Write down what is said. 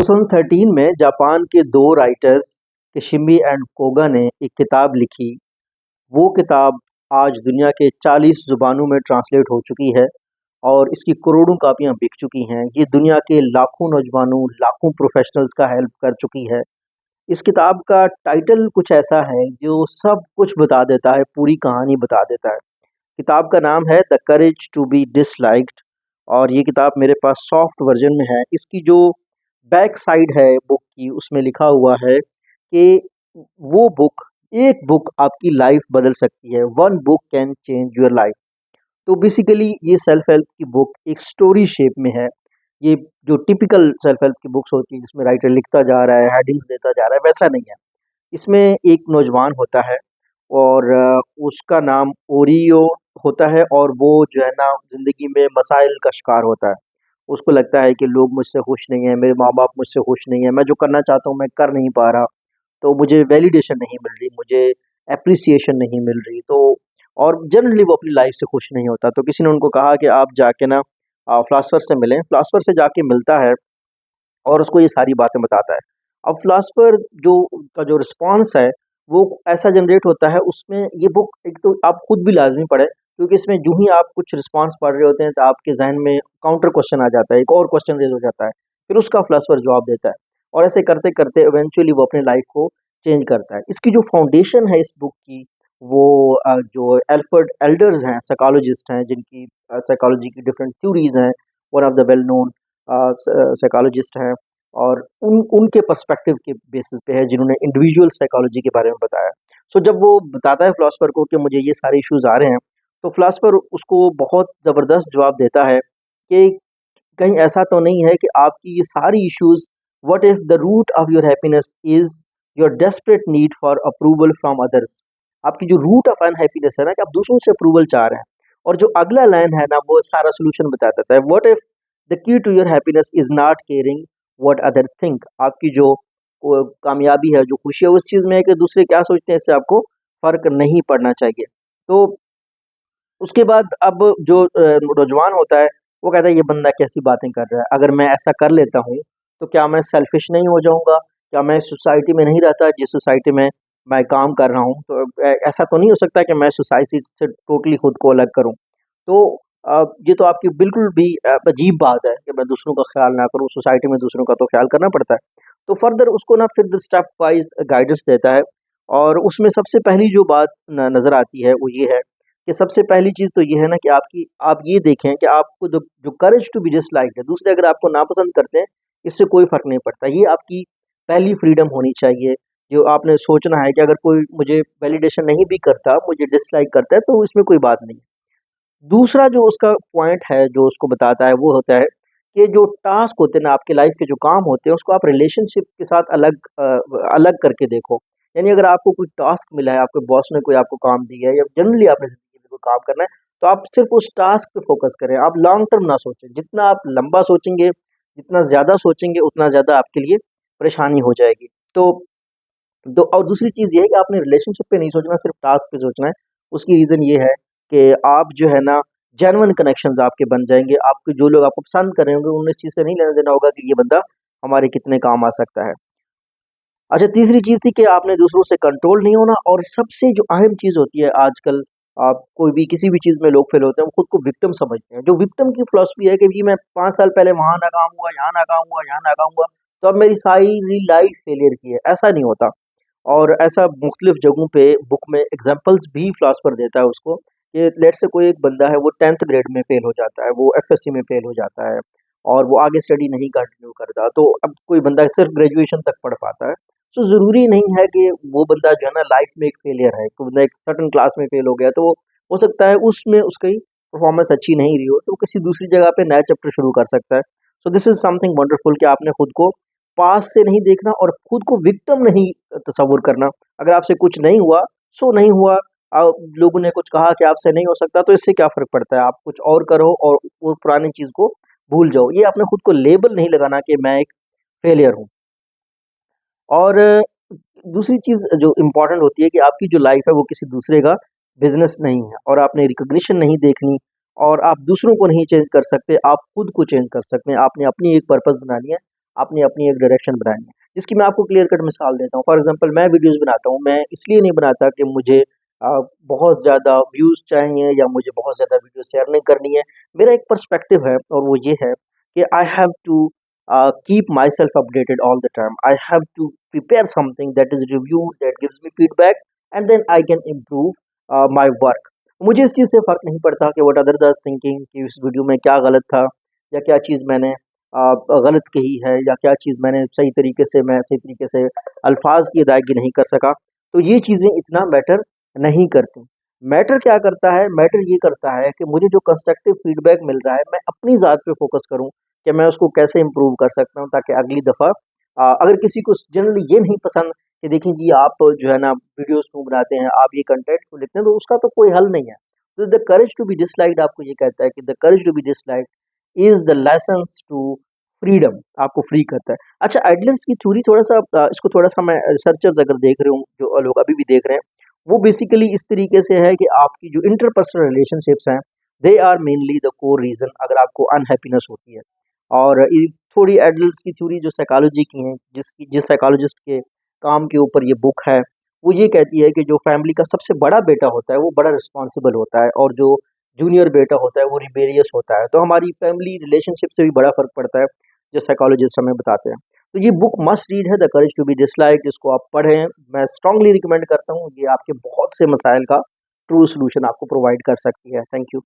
2013 में जापान के दो राइटर्स किशिमी एंड कोगा ने एक किताब लिखी। वो किताब आज दुनिया के 40 ज़ुबानों में ट्रांसलेट हो चुकी है और इसकी करोड़ों कापियाँ बिक चुकी हैं। ये दुनिया के लाखों नौजवानों, लाखों प्रोफेशनल्स का हेल्प कर चुकी है। इस किताब का टाइटल कुछ ऐसा है जो सब कुछ बता देता है, पूरी कहानी बता देता है। किताब का नाम है the courage to be disliked और ये किताब मेरे पास सॉफ्ट वर्जन में है। इसकी जो बैक साइड है बुक की, उसमें लिखा हुआ है कि वो बुक एक बुक आपकी लाइफ बदल सकती है। One book can change your life. तो बेसिकली ये सेल्फ हेल्प की बुक एक स्टोरी शेप में है। ये जो टिपिकल सेल्फ हेल्प की बुक्स होती है जिसमें राइटर लिखता जा रहा है, हेडिंग्स देता जा रहा है, वैसा नहीं है। इसमें एक नौजवान होता है और उसका नाम ओरियो होता है और वो जो है ना ज़िंदगी में मसाइल का शिकार होता है। उसको लगता है कि लोग मुझसे खुश नहीं हैं, मेरे माँ-बाप मुझसे खुश नहीं हैं, मैं जो करना चाहता हूँ मैं कर नहीं पा रहा, तो मुझे वैलिडेशन नहीं मिल रही, मुझे एप्रिसिएशन नहीं मिल रही। तो और जनरली वो अपनी लाइफ़ से खुश नहीं होता। तो किसी ने उनको कहा कि आप जाके ना फ़िलॉसफ़र से मिलें। फ़िलॉसफ़र से जाके मिलता है और उसको ये सारी बातें बताता है। अब फ़िलॉसफ़र जो का जो रिस्पॉन्स है, वो ऐसा जनरेट होता है उसमें। ये बुक एक तो आप खुद भी लाज़मी पढ़ें, क्योंकि इसमें यूँ ही आप कुछ रिस्पॉन्स पढ़ रहे होते हैं तो आपके ज़हन में काउंटर क्वेश्चन आ जाता है, एक और क्वेश्चन रेज़ हो जाता है। फिर उसका फ़िलॉसफ़र जवाब देता है और ऐसे करते-करते इवेंचुअली वो अपनी लाइफ़ को चेंज करता है। इसकी जो फाउंडेशन है इस बुक की, वो जो एल्फ्रेड एल्डर्स हैं, साइकोलॉजिस्ट हैं, जिनकी साइकोलॉजी की डिफरेंट थ्योरीज़ हैं, one of the well known psychologist हैं और उनके पर्सपेक्टिव के बेसिस पे है जिन्होंने इंडिविजुअल साइकोलॉजी के बारे में बताया। सो जब वो बताता है फ़िलॉसफ़र को कि मुझे ये सारे इश्यूज़ आ रहे हैं, तो फ़िलॉसफ़र उसको बहुत ज़बरदस्त जवाब देता है कि कहीं ऐसा तो नहीं है कि आपकी ये सारी issues, what if the root of your happiness is your desperate need for approval from others. आपकी जो रूट ऑफ अनहैप्पीनेस है ना, कि आप दूसरों से अप्रूवल चाह रहे हैं। और जो अगला लाइन है ना, वो सारा सॉल्यूशन बता देता है। What if the key to your happiness is not caring what others think. आपकी जो कामयाबी है, जो खुशी है, उस चीज़ में है कि दूसरे क्या सोचते हैं, इससे आपको फ़र्क नहीं पड़ना चाहिए। तो उसके बाद अब जो नौजवान होता है, वो कहता है ये बंदा कैसी बातें कर रहा है, अगर मैं ऐसा कर लेता हूँ, तो क्या मैं सेल्फ़िश नहीं हो जाऊँगा? क्या मैं इस सोसाइटी में नहीं रहता जिस सोसाइटी में मैं काम कर रहा हूँ? तो ऐसा तो नहीं हो सकता कि मैं सोसाइटी से टोटली खुद को अलग करूँ। तो ये तो आपकी बिल्कुल भी अजीब बात है कि मैं दूसरों का ख़्याल ना करूँ, सोसाइटी में दूसरों का तो ख़्याल करना पड़ता है। तो फ़र्दर उसको ना फिर स्टेप वाइज़ गाइडेंस देता है और उसमें सबसे पहली जो बात नज़र आती है, वो ये है कि सबसे पहली चीज़ तो ये है ना कि आप ये देखें कि आपको जो जो करेज टू बी डिसलाइक्ड है, दूसरे अगर आपको नापसंद करते हैं, इससे कोई फ़र्क नहीं पड़ता। ये आपकी पहली फ्रीडम होनी चाहिए, जो आपने सोचना है कि अगर कोई मुझे वैलिडेशन नहीं भी करता, मुझे डिसलाइक करता है, तो इसमें कोई बात नहीं। दूसरा जो उसका पॉइंट है, जो उसको बताता है, वो होता है कि जो टास्क होते हैं ना, आपकी लाइफ़ के जो काम होते हैं, उसको आप रिलेशनशिप के साथ अलग करके देखो। यानी अगर आपको कोई टास्क मिला है, आपके बॉस ने कोई आपको काम दिया है या जनरली आपने ज़िंदगी में कोई काम करना है, तो आप सिर्फ़ उस टास्क पे फ़ोकस करें। आप लॉन्ग टर्म ना सोचें। जितना आप लंबा सोचेंगे, जितना ज़्यादा सोचेंगे, उतना ज़्यादा आपके लिए परेशानी हो जाएगी। तो और दूसरी चीज़ ये है कि आपने रिलेशनशिप पे नहीं सोचना, सिर्फ़ टास्क पे सोचना है। उसकी रीज़न ये है कि आप जो है ना, जेन्युइन कनेक्शंस आपके बन जाएँगे। आपके जो लोग आपको पसंद कर रहे होंगे, उन्हें इस चीज़ से नहीं लेना देना होगा कि ये बंदा हमारे कितने काम आ सकता है। अच्छा, तीसरी चीज़ थी कि आपने दूसरों से कंट्रोल नहीं होना और सबसे जो अहम चीज़ होती है आजकल, आप कोई भी किसी भी चीज़ में लोग फ़ेल होते हैं, वो खुद को विक्टिम समझते हैं। जो विक्टिम की फ़िलॉसफ़ी है कि जी मैं 5 साल पहले वहाँ नाकाम हुआ, यहाँ नाकाम हुआ, यहाँ नाकाम हुआ, तो अब मेरी सारी लाइफ़ फेलियर की है, ऐसा नहीं होता। और ऐसा मुख्तलिफ जगहों पे बुक में एग्ज़ाम्पल्स भी फ़िलॉसफ़र देता है उसको, कि लेट्स से कोई एक बंदा है, वो 10th ग्रेड में फ़ेल हो जाता है, वो एफएससी में फ़ेल हो जाता है और वो आगे स्टडी नहीं कंटिन्यू करता। तो अब कोई बंदा सिर्फ़ ग्रेजुएशन तक पढ़ पाता है। सो ज़रूरी नहीं है कि वो बंदा जो है ना लाइफ़ में एक फेलियर है। कोई बंदा एक सर्टेन क्लास में फ़ेल हो गया, तो हो सकता है उसमें उसकी परफ़ॉर्मेंस अच्छी नहीं रही हो, तो वो किसी दूसरी जगह पे नया चैप्टर शुरू कर सकता है। So this is something wonderful कि आपने खुद को पास से नहीं देखना और खुद को विक्टिम नहीं तस्वुर करना। अगर आपसे कुछ नहीं हुआ, सो नहीं हुआ। लोगों ने कुछ कहा कि आपसे नहीं हो सकता, तो इससे क्या फ़र्क पड़ता है? आप कुछ और करो और वो पुरानी चीज़ को भूल जाओ। ये आपने खुद को लेबल नहीं लगाना कि मैं एक फेलियर हूँ। और दूसरी चीज़ जो इम्पोर्टेंट होती है कि आपकी जो लाइफ़ है वो किसी दूसरे का बिज़नेस नहीं है और आपने रिकॉग्निशन नहीं देखनी और आप दूसरों को नहीं चेंज कर सकते, आप खुद को चेंज कर सकते हैं। आपने अपनी एक पर्पज़ बनानी है, आपने अपनी एक डायरेक्शन बनानी है, जिसकी मैं आपको क्लियर कट मिसाल देता हूँ। फॉर एग्जांपल मैं वीडियोज़ बनाता हूँ, मैं इसलिए नहीं बनाता कि मुझे बहुत ज़्यादा व्यूज़ चाहिए या मुझे बहुत ज़्यादा वीडियो शेयर नहीं करनी है। मेरा एक पर्सपेक्टिव है और वो ये है कि I have to keep myself updated all the time. I have to prepare something that is reviewed, that gives me feedback, and then I can improve my work. मुझे इस चीज़ से फ़र्क नहीं पड़ता कि व्हाट अदर्स आर थिंकिंग, कि इस video में क्या गलत था या क्या चीज़ मैंने गलत कही है या क्या चीज़ मैंने सही तरीके से अल्फाज की अदायगी नहीं कर सका। तो ये चीज़ें इतना मैटर नहीं करती। मैटर क्या करता है? मैटर ये करता है कि मुझे जो कंस्ट्रक्टिव फीडबैक मिल रहा है, मैं अपनी ज़ात पे फोकस करूँ कि मैं उसको कैसे इम्प्रूव कर सकता हूँ, ताकि अगली दफ़ा अगर किसी को जनरली ये नहीं पसंद कि देखिए जी आप जो है ना वीडियोज़ क्यों बनाते हैं, आप ये कंटेंट क्यों लिखते हैं, तो उसका तो कोई हल नहीं है। तो the courage to be disliked आपको ये कहता है कि the courage to be disliked is the license to freedom, आपको फ्री करता है। अच्छा, एडलर्स की थ्योरी थोड़ा-सा इसको थोड़ा-सा मैं रिसर्चर्स अगर देख रहे हूँ, जो लोग अभी भी देख रहे हैं, वो बेसिकली इस तरीके से है कि आपकी जो इंटरपर्सनल रिलेशनशिप्स हैं, they are mainly the core reason अगर आपको अनहैप्पीनेस होती है। और ये थोड़ी एडल्ट्स की थ्योरी जो साइकोलॉजी की हैं, जिस साइकोलॉजिस्ट के काम के ऊपर ये बुक है, वो ये कहती है कि जो फैमिली का सबसे बड़ा बेटा होता है, वो बड़ा रिस्पॉन्सिबल होता है और जो जूनियर बेटा होता है, वो रिबेलियस होता है। तो हमारी फैमिली रिलेशनशिप से भी बड़ा फ़र्क पड़ता है, जो साइकोलॉजिस्ट हमें बताते हैं। तो ये बुक मस्ट रीड है, the courage to be disliked. इसको आप पढ़ें, मैं स्ट्रांगली रिकमेंड करता हूँ। ये आपके बहुत से मसाइल का ट्रू सॉल्यूशन आपको प्रोवाइड कर सकती है। Thank you.